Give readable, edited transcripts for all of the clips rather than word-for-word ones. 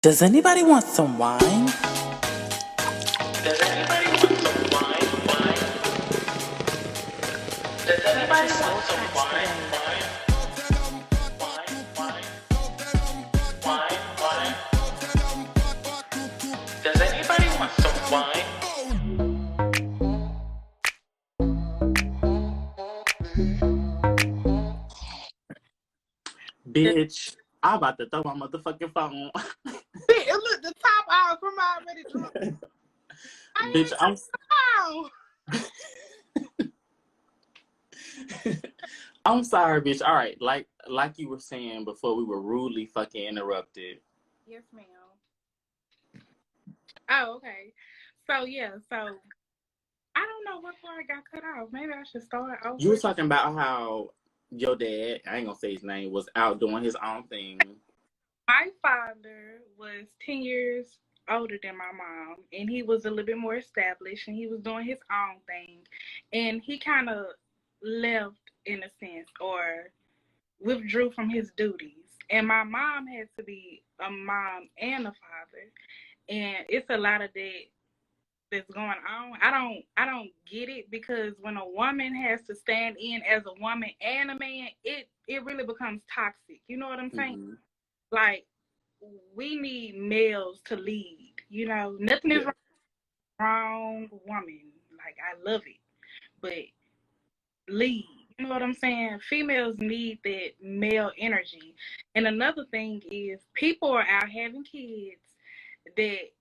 Does anybody want some wine? Does anybody want some wine? Does Such anybody a want slow some tracks wine? today. Wine? Does anybody want some wine? Bitch, I'm about to throw my motherfucking phone. Look, the top off from already drunk. Bitch, I'm Ow. I'm sorry, bitch. All right, like you were saying before, we were rudely fucking interrupted. Yes, ma'am. Oh, okay. So yeah, so I don't know what part I got cut off. Maybe I should start over. You were talking about how your dad, I ain't gonna say his name, was out doing his own thing. My father was 10 years older than my mom, and he was a little bit more established, and he was doing his own thing, and he kind of left in a sense, or withdrew from his duties. And my mom had to be a mom and a father, and it's a lot of that that's going on. I don't get it, because when a woman has to stand in as a woman and a man, it really becomes toxic. You know what I'm saying? Mm-hmm. Like, we need males to lead. You know, nothing is Yeah. wrong with woman. Like, I love it, but lead. You know what I'm saying? Females need that male energy. And another thing is, people are out having kids that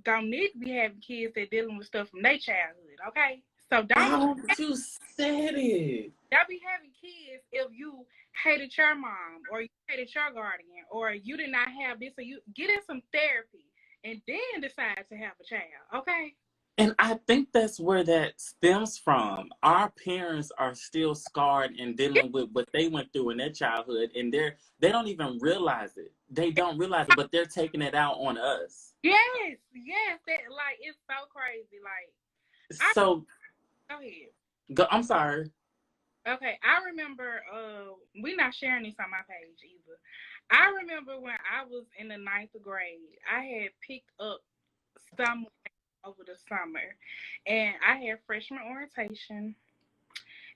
don't need to be having kids that dealing with stuff from their childhood. Okay, so Oh, you said it. don't be having kids if you hated your mom, or you hated your guardian, or you did not have this, or you get in some therapy and then decide to have a child. Okay. And I think that's where that stems from. Our parents are still scarred and dealing with what they went through in their childhood, and they don't even realize it. They don't realize it, but they're taking it out on us. Yes, yes, that, like, it's so crazy. Like, I So, go ahead. I'm sorry. Okay, I remember. We not sharing this on my page either. I remember when I was in the ninth grade, I had picked up some over the summer, and I had freshman orientation.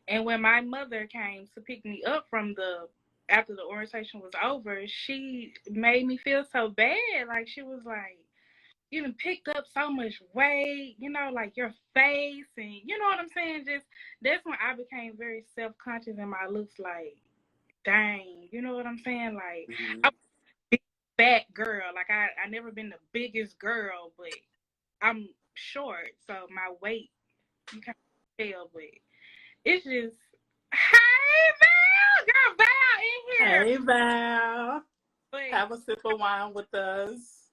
And when my mother came to pick me up from the after the orientation was over, she made me feel so bad. Like, she was like, "You done picked up so much weight, you know, like your face," and you know what I'm saying? Just that's when I became very self conscious in my looks. Like, dang, you know what I'm saying? Like, Mm-hmm. I'm a big fat girl. Like, I never been the biggest girl, but I'm short, so my weight, you can't tell. But it's just, hey Val, girl, Val in here. Hey, Val. But Have a sip of wine with us.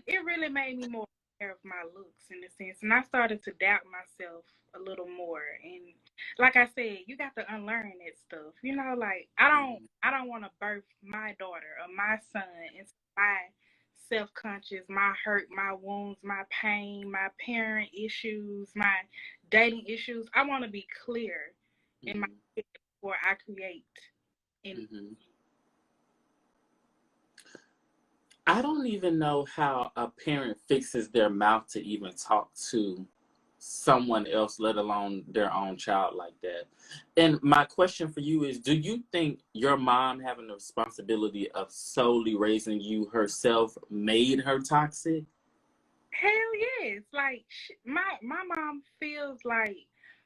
it really made me more aware of my looks, in a sense, and I started to doubt myself a little more. And like I said, you got to unlearn that stuff. You know, like, I don't want to birth my daughter or my son into my self-conscious, my hurt, my wounds, my pain, my parent issues, my dating issues. I want to be clear in my Mm-hmm. head before I create. And Mm-hmm. I don't even know how a parent fixes their mouth to even talk to someone else, let alone their own child like that. And my question for you is, do you think your mom having the responsibility of solely raising you herself made her toxic? hell yes. Like, my mom feels like,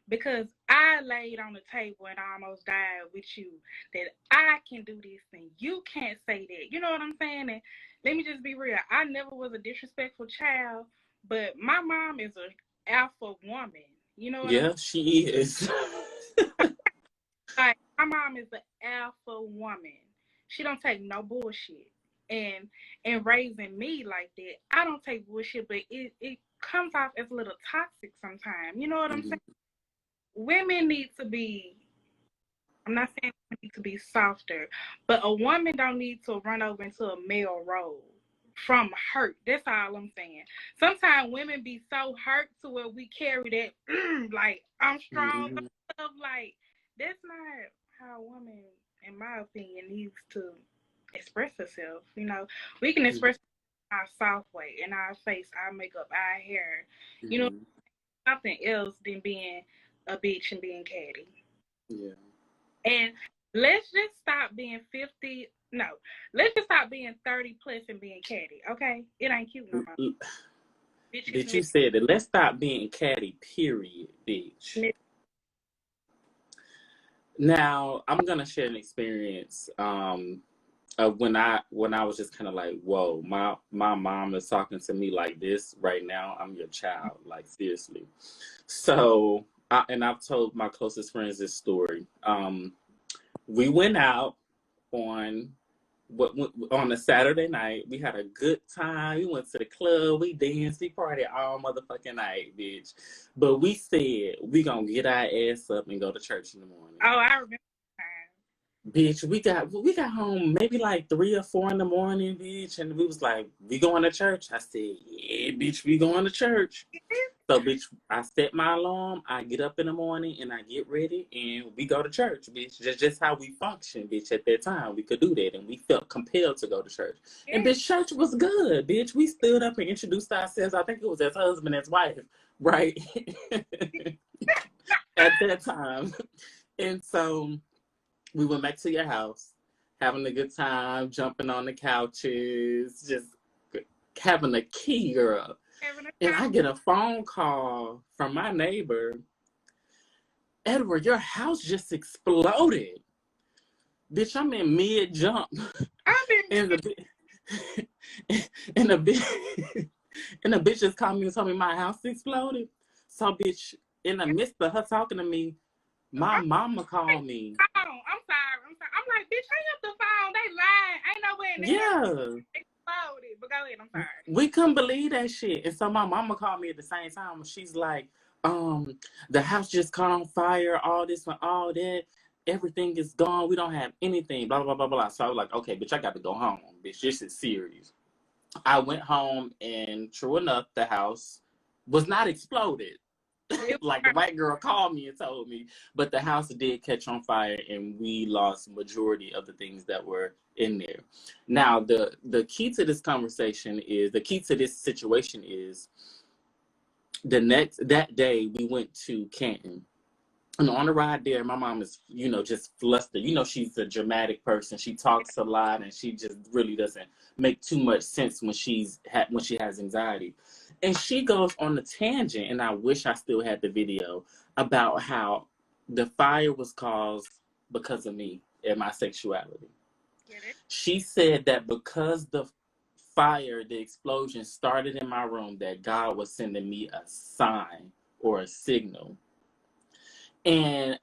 because I laid on the table and almost died with you, that I can do this and you can't say that. You know what I'm saying? And let me just be real. I never was a disrespectful child, but my mom is a alpha woman. You know what I'm Yeah, she is. like? My mom is the alpha woman. She don't take no bullshit. And raising me like that, I don't take bullshit, but it comes off as a little toxic sometimes. You know what I'm saying? Mhm. Women need to be, I'm not saying women need to be softer, but a woman don't need to run over into a male role from hurt. That's all I'm saying. Sometimes women be so hurt to where we carry that, like, I'm strong Mhm. stuff. Like, that's not how a woman, in my opinion, needs to. express herself. We can express our soft way, in our face, our makeup, our hair. You know, Mm-hmm. something else than being a bitch and being catty. Yeah. And let's just stop being 50. No, let's just stop being 30 plus and being catty. Okay, it ain't cute no more. Bitches Bitch, you said that. Let's stop being catty, period, bitch. Now, I'm gonna share an experience when I was just kind of like, whoa, my mom is talking to me like this right now. I'm your child, like seriously. So, and I've told my closest friends this story. We went out on on a Saturday night. We had a good time. We went to the club. We danced. We partied all motherfucking night, bitch. But we said we gonna get our ass up and go to church in the morning. Oh, I remember. Bitch, we got home maybe like 3 or 4 in the morning, bitch, and we was like, we going to church. I said, yeah, bitch, we going to church. So, bitch, I set my alarm. I get up in the morning and I get ready and we go to church, bitch. Just how we function, bitch. At that time, we could do that and we felt compelled to go to church. And bitch, church was good, bitch. We stood up and introduced ourselves. I think it was as husband, as wife, right? At that time, and so we went back to your house, having a good time, jumping on the couches, just having a key, girl. And I get a phone call from my neighbor. Edward, your house just exploded. Bitch, I'm in mid jump. And the and the bitch and the bitch just called me and told me my house exploded. So bitch, in the midst of her talking to me, my mama called me. I'm sorry. I'm like, bitch, hang up the phone. They lying. Ain't nowhere in the Yeah. exploded. But go ahead, I'm sorry. We couldn't believe that shit. And so my mama called me at the same time. She's like, the house just caught on fire, all this and all that. Everything is gone. We don't have anything, blah, blah, blah, blah. So I was like, okay, bitch, I got to go home. Bitch, this is serious. I went home and true enough, the house was not exploded. Like the white girl called me and told me, but the house did catch on fire and we lost majority of the things that were in there. Now, the key to this conversation is, the key to this situation is, that day we went to Canton. And on the ride there, my mom is, just flustered. She's a dramatic person. She talks a lot and she just really doesn't make too much sense when she has anxiety. And she goes on a tangent, and I wish I still had the video, about how the fire was caused because of me and my sexuality. She said that because the explosion started in my room, that God was sending me a sign or a signal. And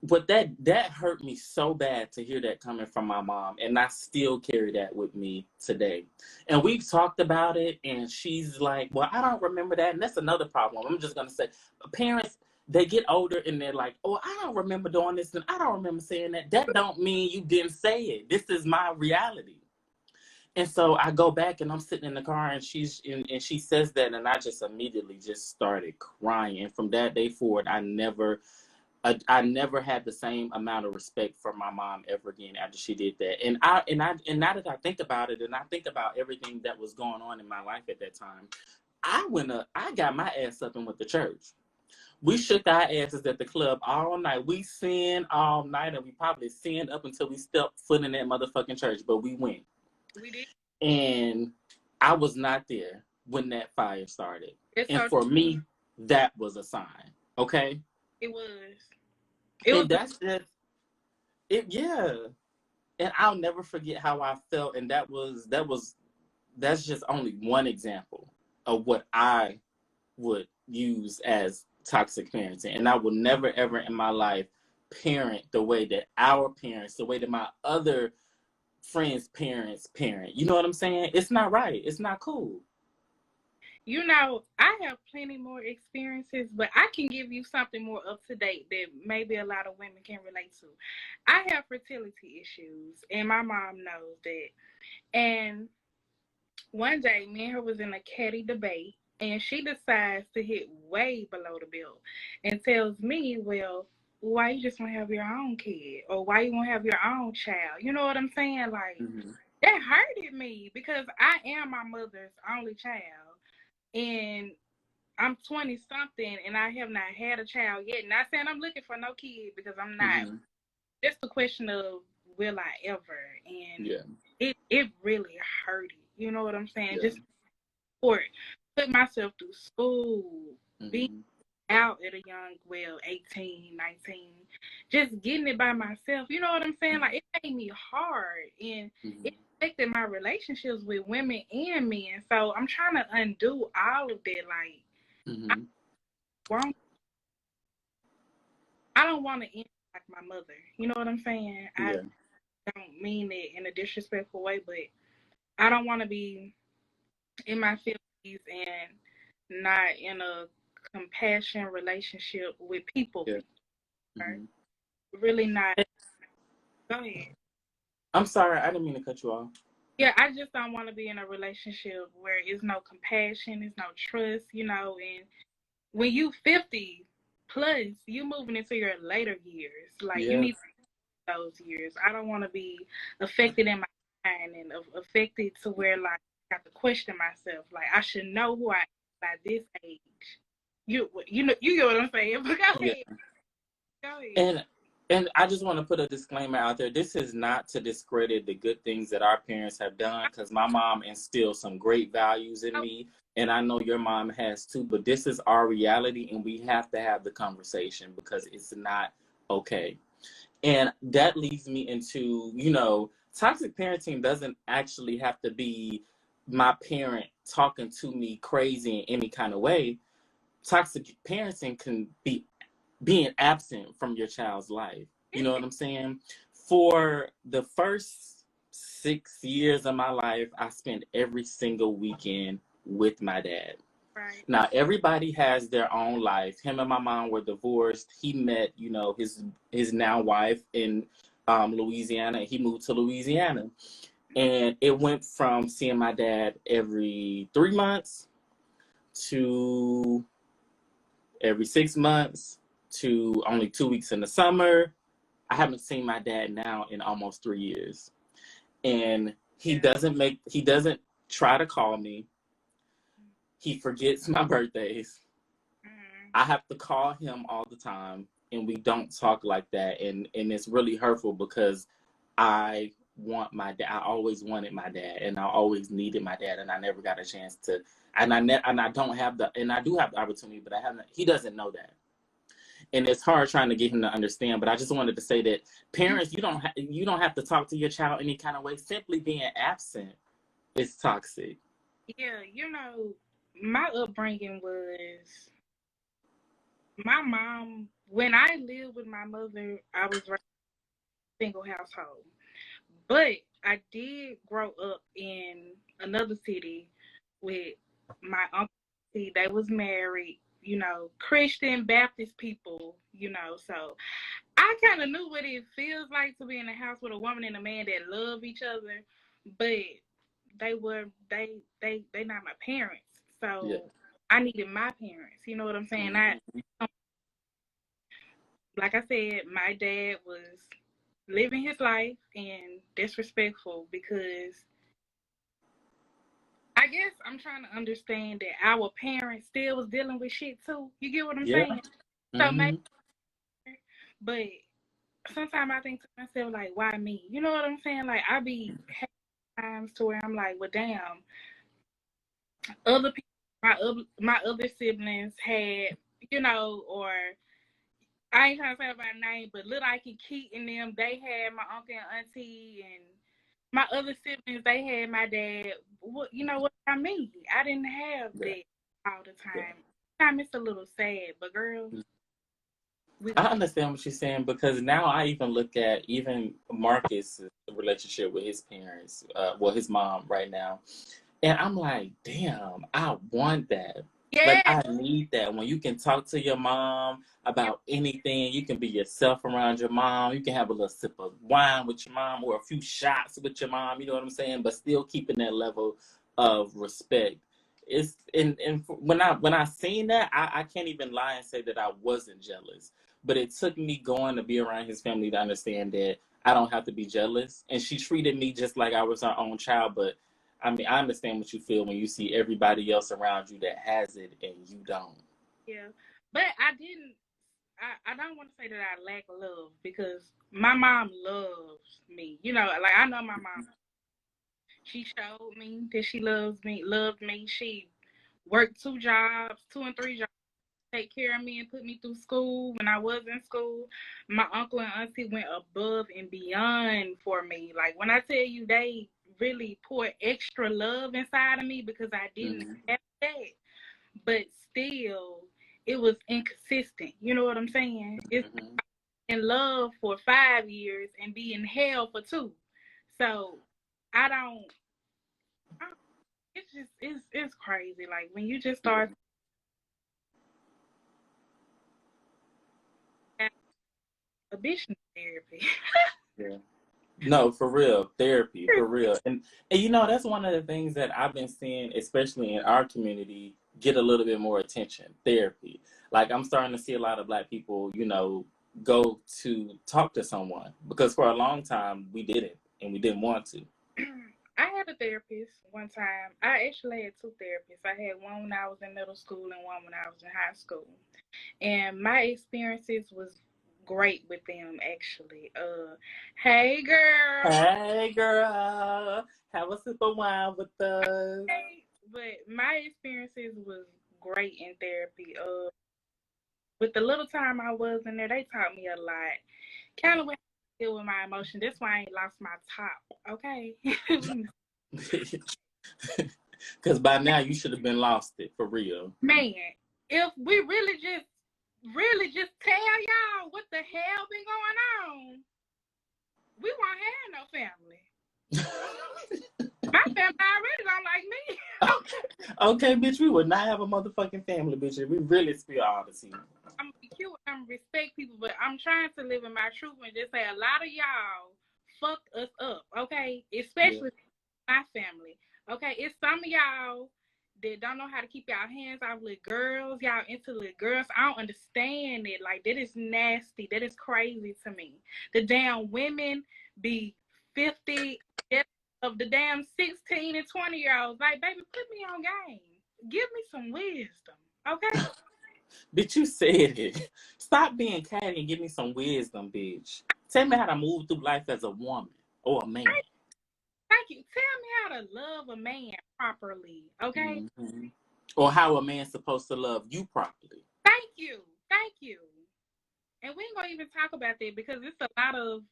but that hurt me so bad to hear that coming from my mom, and I still carry that with me today. And we've talked about it, and she's like, well, I don't remember that. And that's another problem. I'm just gonna say, parents, they get older and they're like, oh, I don't remember doing this and I don't remember saying that. That don't mean you didn't say it. This is my reality. And so I go back and I'm sitting in the car and she says that, and I just immediately just started crying. And from that day forward, I never had the same amount of respect for my mom ever again after she did that. And now that I think about it, and I think about everything that was going on in my life at that time, I got my ass up and went to church. We shook our asses at the club all night. We sinned all night, and we probably sinned up until we stepped foot in that motherfucking church, but we went. We did. And I was not there when that fire started. For me, that was a sign. Okay? It was. And that's just it, yeah. And I'll never forget how I felt. And that's just only one example of what I would use as toxic parenting. And I will never ever in my life parent the way that our parents, the way that my other friends' parents parent. You know what I'm saying? It's not right. It's not cool. I have plenty more experiences, but I can give you something more up to date that maybe a lot of women can relate to. I have fertility issues, and my mom knows that. And one day, me and her was in a catty debate, and she decides to hit way below the belt and tells me, well, why you just want to have your own kid? Or why you want to have your own child? You know what I'm saying? Like, that hurted me because I am my mother's only child, and I'm 20 something, and I have not had a child yet. Not saying I'm looking for no kid because I'm not. Mm-hmm. Just the question of will I ever, and Yeah. it really hurted. You know what I'm saying? Yeah. Just for put myself through school, being Mm-hmm. out at a young, well, 18, 19, just getting it by myself. You know what I'm saying? Like, it made me hard, and Mm-hmm. it affected my relationships with women and men. So I'm trying to undo all of that. Like, I Mm-hmm. won't, I don't want to end like my mother. You know what I'm saying? I Yeah. don't mean it in a disrespectful way, but I don't want to be in my 50s and not in a compassion relationship with people. Yeah. Right? Mm-hmm. Really not. Go ahead. I'm sorry, I didn't mean to cut you off. Yeah, I just don't want to be in a relationship where it's no compassion, it's no trust, and when you 50 plus, you moving into your later years. Like, you Yeah. need those years. I don't want to be affected in my mind and affected to where, like, I have to question myself. Like, I should know who I am by this age. You get what I'm saying? But go Yeah. ahead. Go ahead. And I just want to put a disclaimer out there. This is not to discredit the good things that our parents have done, because my mom instilled some great values in Oh, me, and I know your mom has too. But this is our reality, and we have to have the conversation because it's not okay. And that leads me into, toxic parenting doesn't actually have to be my parent talking to me crazy in any kind of way. Toxic parenting can be being absent from your child's life. You know what I'm saying? For the first 6 years of my life, I spent every single weekend with my dad. right. Now everybody has their own life. Him and my mom were divorced. He met, his now wife in Louisiana. He moved to Louisiana, and it went from seeing my dad every 3 months to every 6 months to only 2 weeks in the summer. I haven't seen my dad now in almost 3 years. And he doesn't try to call me. He forgets my birthdays. Mm, I have to call him all the time, and we don't talk like that. And it's really hurtful because I want my dad. I always wanted my dad, and I always needed my dad, and I never got a chance to. And I don't have and I do have the opportunity, but I haven't. He doesn't know that, and it's hard trying to get him to understand. But I just wanted to say that parents, you don't have to talk to your child any kind of way. Simply being absent is toxic. yeah, my upbringing was my mom. When I lived with my mother, I was raised in a single household. But I did grow up in another city with my uncle. See, they was married, Christian Baptist people, So I kind of knew what it feels like to be in a house with a woman and a man that love each other, but they not my parents. Yeah. So I needed my parents. You know what I'm saying? Mm-hmm. Like I said, my dad was living his life and disrespectful because I guess I'm trying to understand that our parents still was dealing with shit too. You get what I'm Yeah. saying? So maybe, Mm-hmm. but sometimes I think to myself like, why me? You know what I'm saying? Like I be having times to where I'm like, well, damn, other people, my other siblings had, or I ain't trying to say about name, but little Ike Keith and them, they had my uncle and auntie, and my other siblings, they had my dad. What I mean? I didn't have Yeah. that all the Yeah. time. Sometimes it's a little sad, but girl, we I gonna. understand what you're saying, because now I even look at even Marcus' relationship with his parents, his mom right now, and I'm like, damn, I want that. Like, Yeah, I need that. When you can talk to your mom yeah, about anything, you can be yourself around your mom. You can have a little sip of wine with your mom or a few shots with your mom, you know what I'm saying? But still keeping that level of respect. It's and when I seen that, I can't even lie and say that I wasn't jealous. But it took me going to be around his family to understand that I don't have to be jealous. And she treated me just like I was her own child. But I mean, I understand what you feel when you see everybody else around you that has it and you don't. Yeah. But I don't want to say that I lack love because my mom loves me. You know, like I know my mom. She showed me that she loved me. She worked 2 jobs, 2 and 3 jobs, take care of me and put me through school when I was in school. My uncle and auntie went above and beyond for me. Like when I tell you they really poured extra love inside of me because I didn't Mm-hmm. have that. But still it was inconsistent. You know what I'm saying? It's Mm-hmm. in love for 5 years and be in hell for 2. So I don't it's just it's crazy. Like when you just Yeah. start a bitch need therapy. Yeah. No, for real, therapy, for real. And you know, that's one of the things that I've been seeing, especially in our community, get a little bit more attention. Therapy. Like I'm starting to see a lot of Black people, you know, go to talk to someone because for a long time we didn't and we didn't want to. I had a therapist one time. I actually had 2 therapists. I had one when I was in middle school and one when I was in high school. And my experiences was great with them actually. Hey girl. Hey girl, have a sip of wine with us. Hey. But my experiences was great in therapy. With the little time I was in there, they taught me a lot. Kind of how to deal with my emotion. That's why I ain't lost my top. Okay. Because by now you should have been lost it for real. Man, if we really just tell y'all what the hell been going on, we won't have no family. My family already don't like me. Okay, bitch, we would not have a motherfucking family, bitch, if we really spill all the tea. I'm gonna be cute, I'm gonna respect people, but I'm trying to live in my truth and just say a lot of y'all fucked us up, okay? Especially my family. Okay, it's some of y'all that don't know how to keep y'all hands off little girls. Y'all into little girls. I don't understand it. Like, that is nasty. That is crazy to me. The damn women be 50 of the damn 16 and 20-year-olds. Like, baby, put me on game. Give me some wisdom. Okay? Bitch, you said it. Stop being catty and give me some wisdom, bitch. Tell me how to move through life as a woman or a man. Thank you. Tell me how to love a man properly. Okay? Mm-hmm. Or how a man's supposed to love you properly. Thank you. Thank you. And we ain't gonna even talk about that because it's a lot of.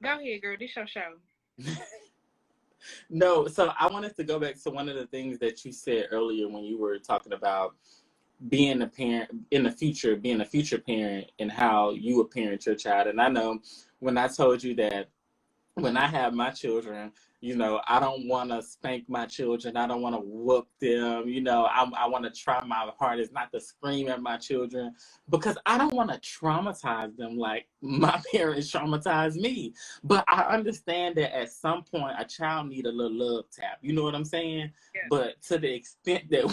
Go ahead, girl. This your show. No, so I wanted to go back to one of the things that you said earlier when you were talking about being a parent in the future, being a future parent, and how you would parent your child. And I know when I told you that when I have my children, you know, I don't want to spank my children. I don't want to whoop them. You know, I want to try my hardest not to scream at my children because I don't want to traumatize them like my parents traumatized me. But I understand that at some point a child need a little love tap. You know what I'm saying? Yeah. But to the extent that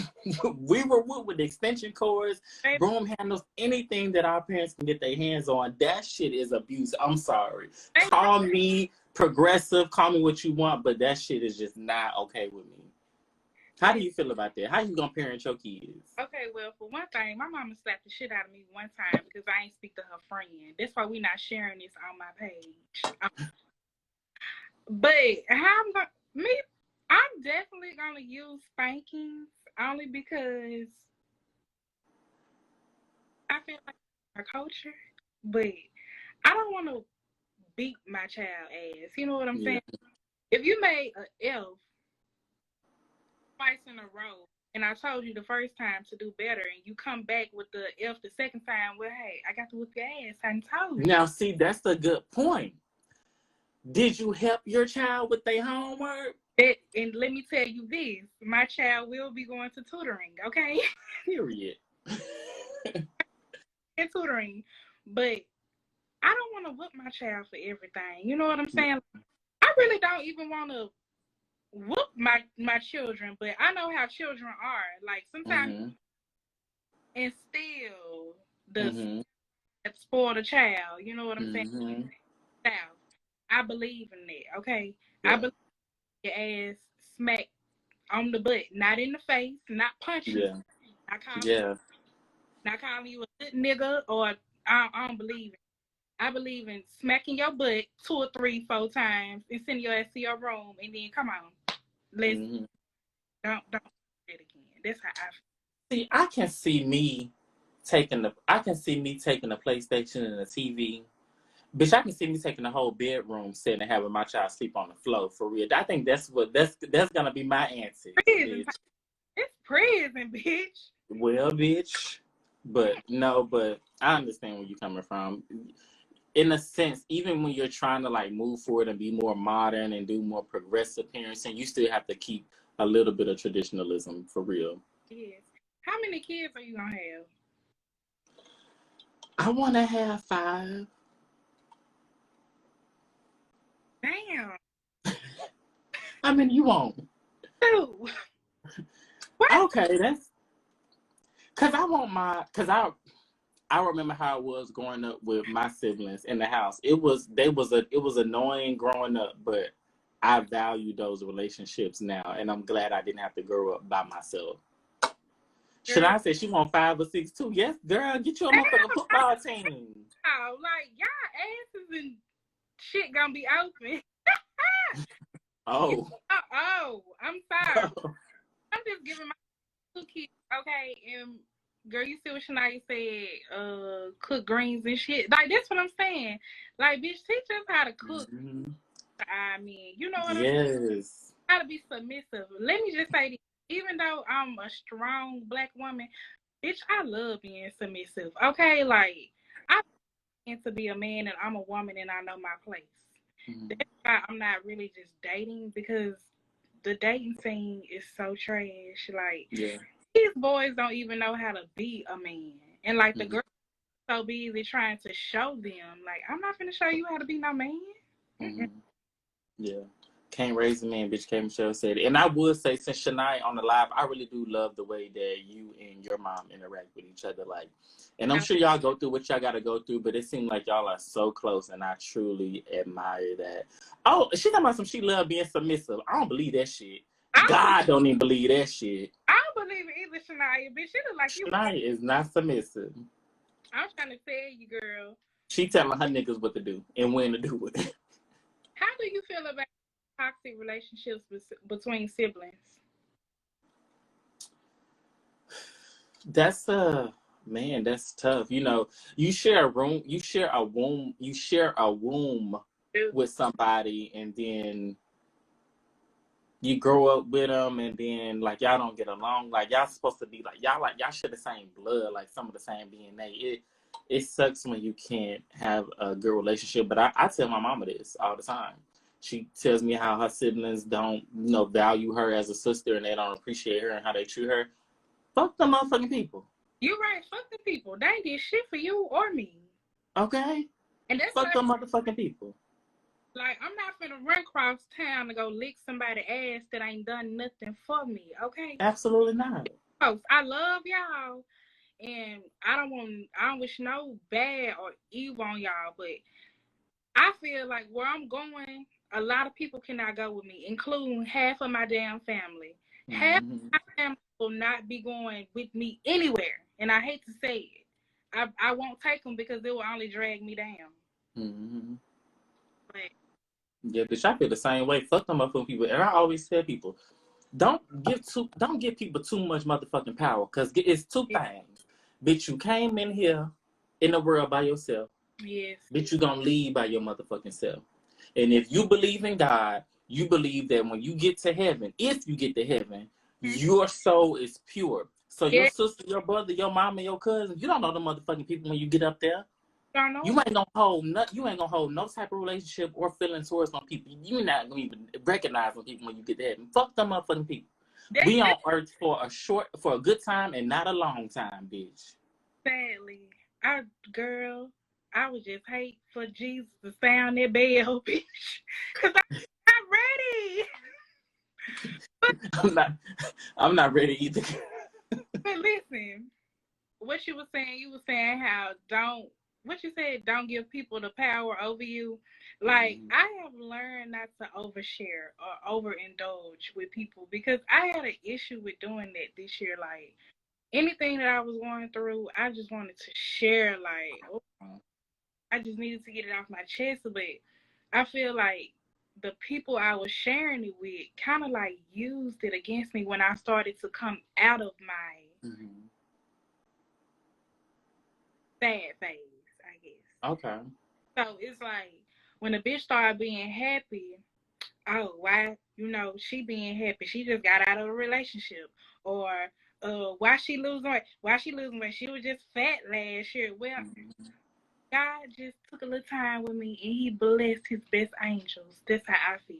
we were with extension cords, Baby, broom handles, anything that our parents can get their hands on, that shit is abuse. I'm sorry. baby, Call me progressive, call me what you want, but that shit is just not okay with me. How do you feel about that? How you gonna parent your kids? Okay, well, for one thing, my mama slapped the shit out of me one time because I ain't speak to her friend. That's why we not sharing this on my page. But I'm definitely gonna use spankings only because I feel like our culture. But I don't want to beat my child ass. You know what I'm Yeah. saying? If you made a F twice in a row, and I told you the first time to do better, and you come back with the F the second time, well, hey, I got to whip your ass. I told you. Now, see, that's a good point. Did you help your child with their homework? And let me tell you this, my child will be going to tutoring, okay? Period. And tutoring. But I don't want to whoop my child for everything. You know what I'm saying? I really don't even want to whoop my children, but I know how children are. Like sometimes instill the spoil the child. You know what I'm saying? South. I believe in that, okay? I Yeah. believe your ass smack on the butt, not in the face, not punching, Yeah. not calling, Yeah. not calling you a good nigga, or I don't believe it. I believe in smacking your butt 2 or 3, 4 times and sending your ass to your room, and then come on, let's Hmm. don't do that again. That's how I feel. See, I can see me taking a PlayStation and a TV. Bitch, I can see me taking the whole bedroom set and having my child sleep on the floor for real. I think that's gonna be my answer, Prison, bitch. it's prison, bitch. Well, bitch. But no, but I understand where you're coming from. In a sense, even when you're trying to like move forward and be more modern and do more progressive parenting, you still have to keep a little bit of traditionalism for real. Yes. How many kids are you gonna have? I want to have 5. Damn. I mean, you won't. 2. What? Okay, that's because I want because I remember how it was growing up with my siblings in the house. It was annoying growing up, but I value those relationships now, and I'm glad I didn't have to grow up by myself. Should Girl, I say she want 5 or 6 too? Yes, girl, get you a motherfucking football team. wow, like y'all asses and shit gonna be open. Oh. I'm sorry. I'm just giving my 2 kids, okay? And girl, you see what Shania said? Cook greens and shit. Like that's what I'm saying. Like, bitch, teach us how to cook. Mhm. I mean, you know what I'm saying? Yes. How to be submissive. Let me just say this. Even though I'm a strong black woman, bitch, I love being submissive. Okay, like I want to be a man and I'm a woman and I know my place. Mhm. That's why I'm not really just dating, because the dating scene is so trash. Like Yeah. these boys don't even know how to be a man, and like the Mhm. girls are so busy trying to show them. Like, I'm not gonna show you how to be no man. Mm-mm. Mhm. Yeah. Can't raise a man, bitch. K. Michelle said it. And I would say, since Shania on the live, I really do love the way that you and your mom interact with each other. Like, and I'm sure y'all go through what y'all got to go through, but it seems like y'all are so close, and I truly admire that. Oh, she talking about some she love being submissive. I don't believe that shit. I don't, God don't even believe that shit. I don't believe it either, Shania. Bitch, she look like you. Shania is not submissive. I'm trying to tell you, girl. She telling her niggas what to do and when to do it. How do you feel about toxic relationships between siblings? That's man, that's tough. You know, you share a room, you share a womb with somebody, and then you grow up with them, and then like y'all don't get along. Like y'all supposed to be like y'all share the same blood, like some of the same DNA. It sucks when you can't have a good relationship. But I tell my mama this all the time. She tells me how her siblings don't, value her as a sister, and they don't appreciate her and how they treat her. Fuck the motherfucking people. You right, fuck the people. They ain't did shit for you or me. Okay? And that's Fuck what the motherfucking people. like, I'm not finna run across town to go lick somebody's ass that ain't done nothing for me, okay? Absolutely not. Folks, I love y'all, and I don't wish no bad or evil on y'all, but I feel like where I'm going, a lot of people cannot go with me, including half of my damn family. Half of Mm-hmm. my family will not be going with me anywhere, and I hate to say it. I won't take them because it will only drag me down. Mm-hmm. But Yeah, bitch, I feel the same way. Fuck them motherfucking people. And I always tell people, don't give people too much motherfucking power, because it's two things. Bitch, you came in here in the world by yourself. yes, Bitch, you gonna leave by your motherfucking self. And if you believe in God, you believe that when you get to heaven, if you get to heaven, your soul is pure. So your yeah, sister, your brother, your mama, your cousin, you don't know the motherfucking people when you get up there. don't know. You ain't gonna hold no type of relationship or feeling towards some people. You're not gonna even recognize some people when you get to heaven. Fuck them motherfucking people. That's We on earth for a good time and not a long time, bitch. sadly, girl, I would just hate for Jesus to sound that bell, bitch, because I'm ready. I'm not I'm not ready either. But listen, what you were saying how don't what you said, don't give people the power over you. Like, I have learned not to overshare or overindulge with people because I had an issue with doing that this year. Like, anything that I was going through, I just wanted to share. Like, oh, I just needed to get it off my chest. But I feel like the people I was sharing it with kind of like used it against me when I started to come out of my sad phase, I guess. Okay. So it's like when a bitch started being happy, oh, why, she being happy? She just got out of a relationship. Or why she losing weight? Why she losing weight? She was just fat last year. Well, God just took a little time with me and he blessed his best angels. That's how I feel.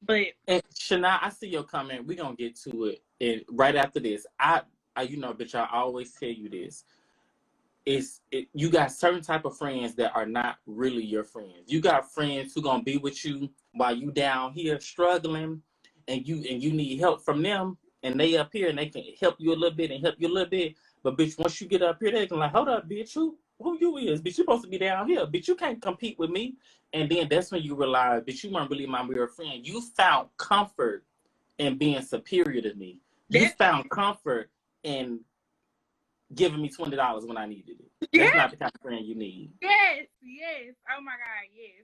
But And Shana, I see your comment. We're gonna get to it. And right after this, I bitch, I always tell you this. You got certain type of friends that are not really your friends. You got friends who gonna be with you while you down here struggling, and you need help from them, and they up here and they can help you a little bit and help you a little bit. But bitch, once you get up here, they can like, hold up, bitch, who you is? Bitch, you supposed to be down here. Bitch, you can't compete with me. And then that's when you realize, bitch, you weren't really my real friend. You found comfort in being superior to me. You found comfort in giving me $20 when I needed it. That's not the kind of friend you need. yes. Oh my God, yes.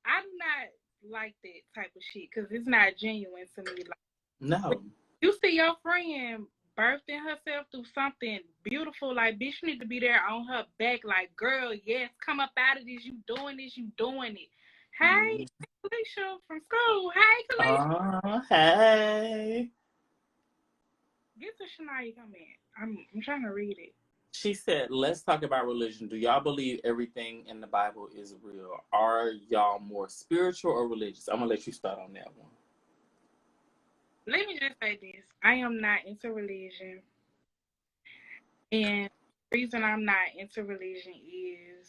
I do not like that type of shit because it's not genuine to me. Like, no. You see your friend birthing herself through something beautiful, like, bitch, you need to be there on her back, like, girl, yes, come up out of this, you doing it. Hey, Kalisha from school. Hey, Kalisha. Hey. Get to Shania comment. I'm trying to read it. She said, let's talk about religion. Do y'all believe everything in the Bible is real? Are y'all more spiritual or religious? I'm going to let you start on that one. Let me just say this. I am not into religion. And the reason I'm not into religion is...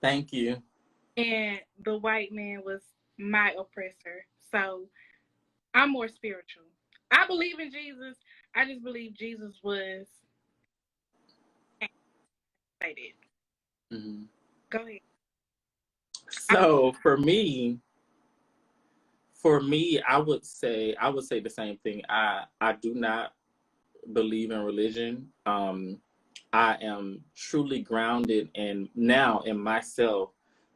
Thank you. And the white man was my oppressor. So I'm more spiritual. I believe in Jesus. I just believe Jesus was... I did. Mm-hmm. Go ahead. So for me, I would say the same thing. I do not believe in religion. I am truly grounded and now in myself,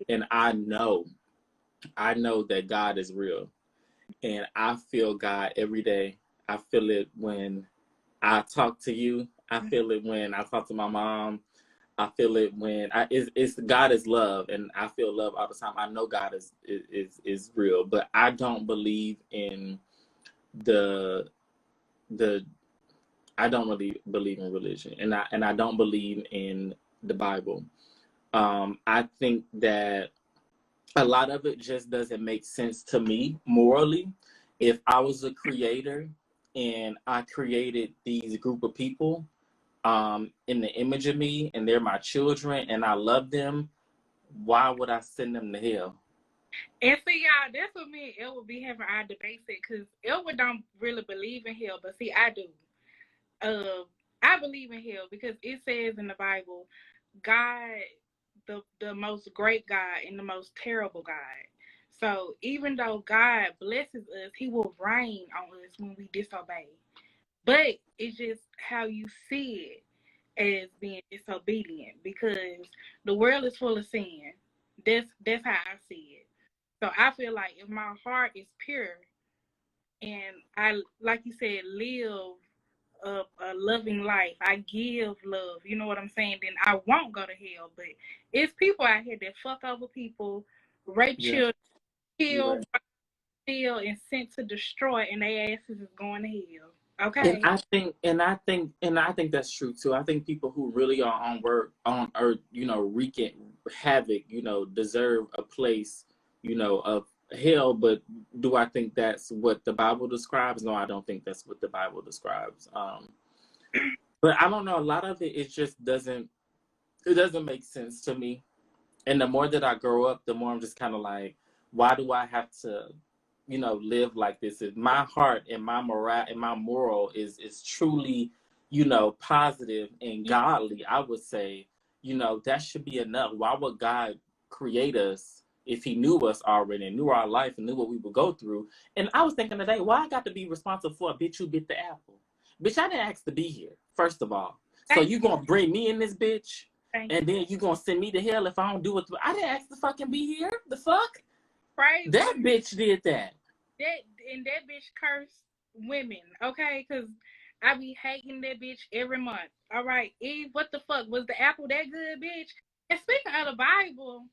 and I know that God is real, and I feel God every day. I feel it when I talk to you. I feel it when I talk to my mom. I feel it when it's God is love, and I feel love all the time. I know God is real, but I don't believe in the I don't really believe in religion, and I don't believe in the Bible. I think that a lot of it just doesn't make sense to me morally. If I was a creator and I created these group of people in the image of me, and they're my children, and I love them, why would I send them to hell? And see, y'all, that's what me and El be having our debates at, because El don't really believe in hell, but see, I do. I believe in hell because it says in the Bible, God, the most great God and the most terrible God. So even though God blesses us, he will rain on us when we disobey. But it's just how you see it as being disobedient, because the world is full of sin. That's how I see it. So I feel like if my heart is pure and I, like you said, live a loving life, I give love, you know what I'm saying, then I won't go to hell. But it's people out here that fuck over people, rape children, kill, Right. steal, and sent to destroy, and their asses is going to hell. And Okay? I think that's true too. I think people who really are on earth, wreaking havoc, deserve a place, of hell. But do I think that's what the Bible describes? No, I don't think that's what the Bible describes. But I don't know. A lot of it just doesn't make sense to me. And the more that I grow up, the more I'm just kind of like, why do I have to, live like this? My heart and my moral and my moral is truly, positive and godly, I would say, that should be enough. Why would God create us if he knew us already and knew our life and knew what we would go through? And I was thinking today, why I got to be responsible for a bitch who bit the apple? Bitch, I didn't ask to be here, first of all. So you going to bring me in this bitch? And then you going to send me to hell if I don't do it. I didn't ask to fucking be here. The fuck? Crazy. That bitch did that. That bitch cursed women, okay? Because I be hating that bitch every month. All right, Eve, what the fuck? Was the apple that good, bitch? And speaking of the Bible,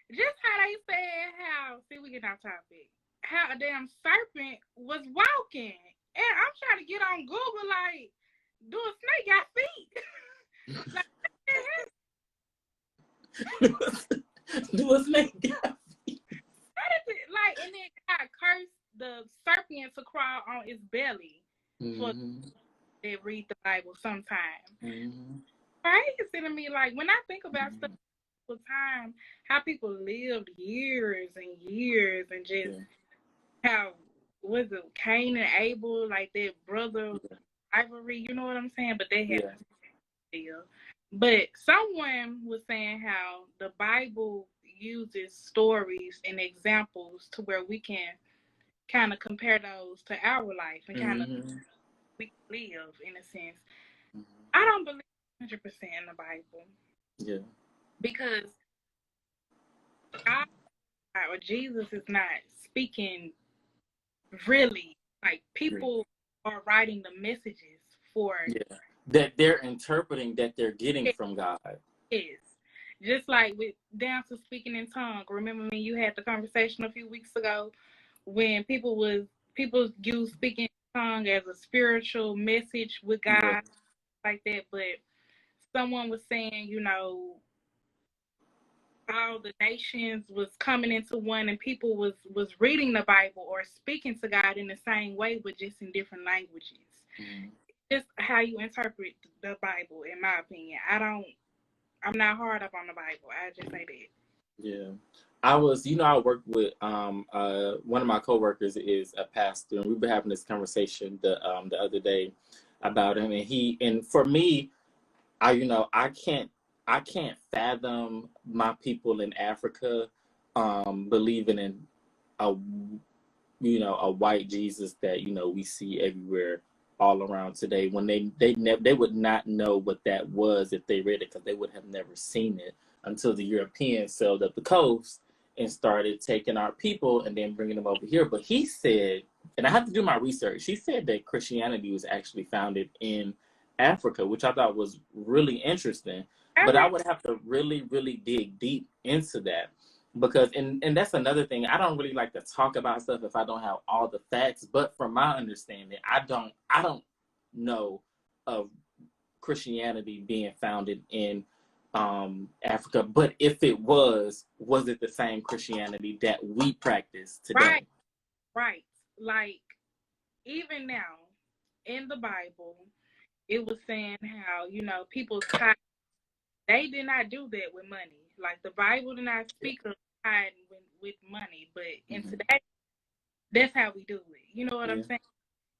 just how they said see, we get off topic, how a damn serpent was walking. And I'm trying to get on Google, like, do a snake got feet? Like, do a snake got feet? Like, and then God cursed the serpent to crawl on its belly. For they read the Bible sometime. Crazy to me. Like, when I think about stuff all the time, how people lived years and years, and just how was it Cain and Abel, like their brother rivalry, you know what I'm saying? But they had still. But someone was saying how the Bible uses stories and examples to where we can kind of compare those to our life and kind of we live in a sense. I don't believe 100% in the Bible. Yeah. Because God or Jesus is not speaking really. Like, people are writing the messages for that they're interpreting, that they're getting from God. Yes. Just like with down to speaking in tongue. Remember when you had the conversation a few weeks ago when people use speaking in tongue as a spiritual message with God, like that. But someone was saying, all the nations was coming into one, and people was reading the Bible or speaking to God in the same way, but just in different languages. Just how you interpret the Bible, in my opinion. I'm not hard up on the Bible. I just say that. Yeah. I worked with one of my coworkers is a pastor, and we were having this conversation the other day about him, and for me, I can't fathom my people in Africa believing in a white Jesus that we see everywhere all around today, when they would not know what that was if they read it, because they would have never seen it until the Europeans sailed up the coast and started taking our people and then bringing them over here. But he said, and I have to do my research, he said that Christianity was actually founded in Africa, which I thought was really interesting. But I would have to really, really dig deep into that, because and that's another thing. I don't really like to talk about stuff if I don't have all the facts. But from my understanding, I don't know of Christianity being founded in Africa. But if it was it the same Christianity that we practice today? Right. Like, even now in the Bible, it was saying how people tithe. They did not do that with money. Like, the Bible did not speak of tithing with money, but in today, that's how we do it. You know what I'm saying?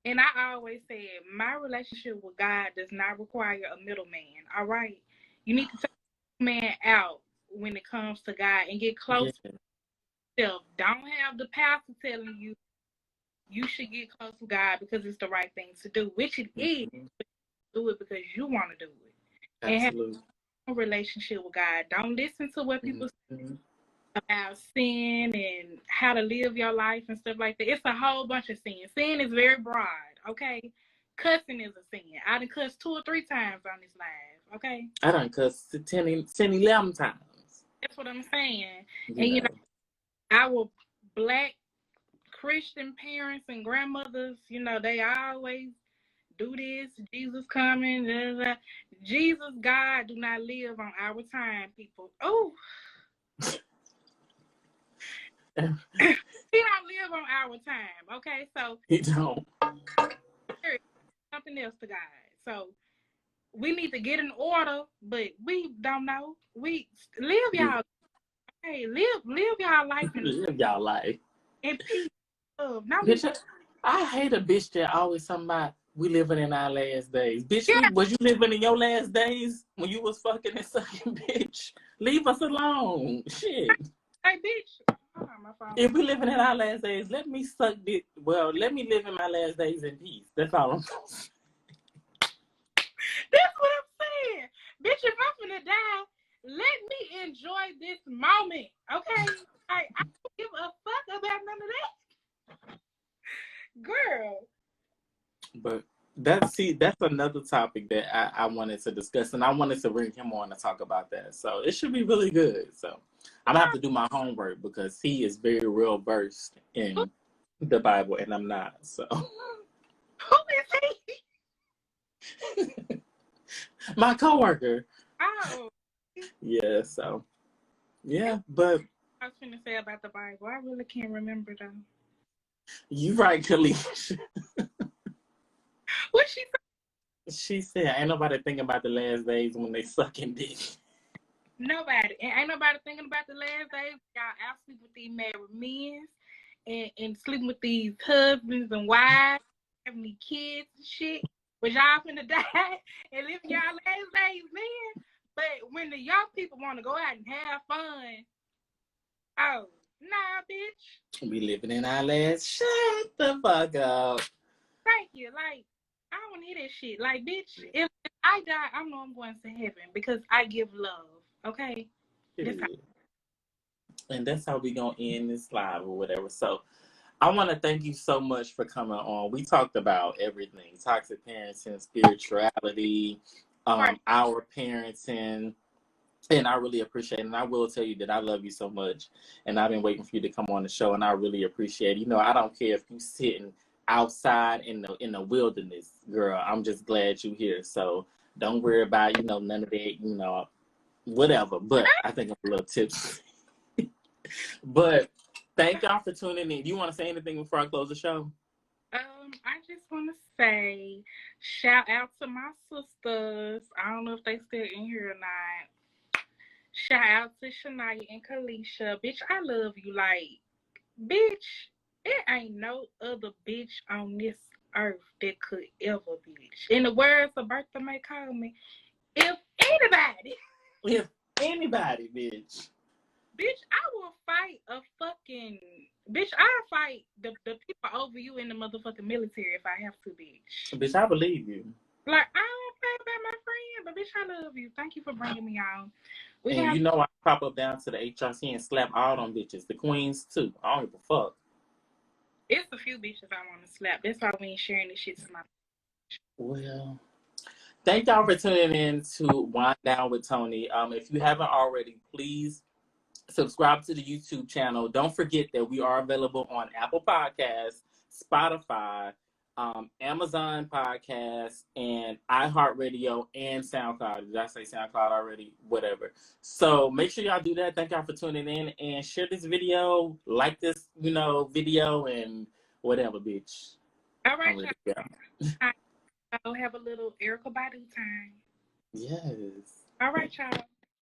And I always said, my relationship with God does not require a middleman. All right, you need to take the man out when it comes to God and get close to yourself. Don't have the pastor telling you you should get close to God because it's the right thing to do, which it is. Do it because you want to do it. Absolutely. And have a relationship with God. Don't listen to what people say about sin and how to live your life and stuff like that. It's a whole bunch of sin. Sin is very broad, okay? Cussing is a sin. I done cussed 2 or 3 times on this live, okay? I done cussed 10, 11 times. That's what I'm saying. And, our Black Christian parents and grandmothers, they always do this. Jesus coming. Blah, blah. Jesus, God, do not live on our time, people. Oh. He don't live on our time, okay? So he don't. Something else to God. So we need to get in order, but we don't know. We live y'all. Hey, live y'all life. Live y'all life. And peace. Love. Bitch, I hate a bitch that always talking about, We living in our last days. Bitch, Yeah, was you living in your last days when you was fucking and sucking, bitch? Leave us alone. Shit. hey, bitch. Hold on, my phone. If we living in our last days, let me suck dick. Well, let me live in my last days in peace. That's all I'm saying. That's what I'm saying. Bitch, if I'm gonna die, let me enjoy this moment. Okay? I don't give a fuck about none of that. Girl. But that's another topic that I wanted to discuss, and I wanted to bring him on to talk about that. So it should be really good. So I'm gonna have to do my homework because he is very well versed in the Bible, and I'm not. So Who is he? my coworker. Oh. Yeah. So yeah, but I was finna say about the Bible. I really can't remember though. you right, Kalisha. What she say? She said, "Ain't nobody thinking about the last days when they sucking dick." Nobody. And ain't nobody thinking about the last days. Y'all out sleep with these married men and sleeping with these husbands and wives, having these kids and shit. But y'all finna die and live y'all last days then. But when the young people want to go out and have fun, oh, nah, bitch. We living in our last. Shut the fuck up. Thank you. Like, I don't want to hear that shit. Like, bitch, if I die, I know I'm going to heaven because I give love. Okay? And that's how we gonna end this live or whatever. So I want to thank you so much for coming on. We talked about everything: toxic parenting, spirituality, our parenting, and I really appreciate it. And I will tell you that I love you so much, and I've been waiting for you to come on the show, and I really appreciate it. You know, I don't care if you sitting outside in the wilderness, girl. I'm just glad you're here. So don't worry about none of that, whatever. But I think I'm a little tipsy. But thank y'all for tuning in. Do you want to say anything before I close the show? I just want to say shout out to my sisters. I don't know if they still in here or not. Shout out to Shania and Kalisha. Bitch, I love you. Like, bitch, it ain't no other bitch on this earth that could ever, bitch. In the words of Bertha May call me, if anybody, Bitch. Bitch, I will fight a fucking bitch. I'll fight the people over you in the motherfucking military if I have to, bitch. Bitch, I believe you. Like, I don't play about my friend, but bitch, I love you. Thank you for bringing me on. And I pop up down to the HRC and slap all them bitches. The queens too. I don't give a fuck. It's a few bitches I want to slap. That's why we ain't sharing this shit to my. Well, thank y'all for tuning in to Wine Down with Toni. If you haven't already, please subscribe to the YouTube channel. Don't forget that we are available on Apple Podcasts, Spotify, Amazon Podcasts, and iHeartRadio and SoundCloud. Did I say SoundCloud already? Whatever. So make sure y'all do that. Thank y'all for tuning in and share this video, like this, video and whatever, bitch. All right, y'all. I'll have a little Erica Badu time. Yes. All right, y'all.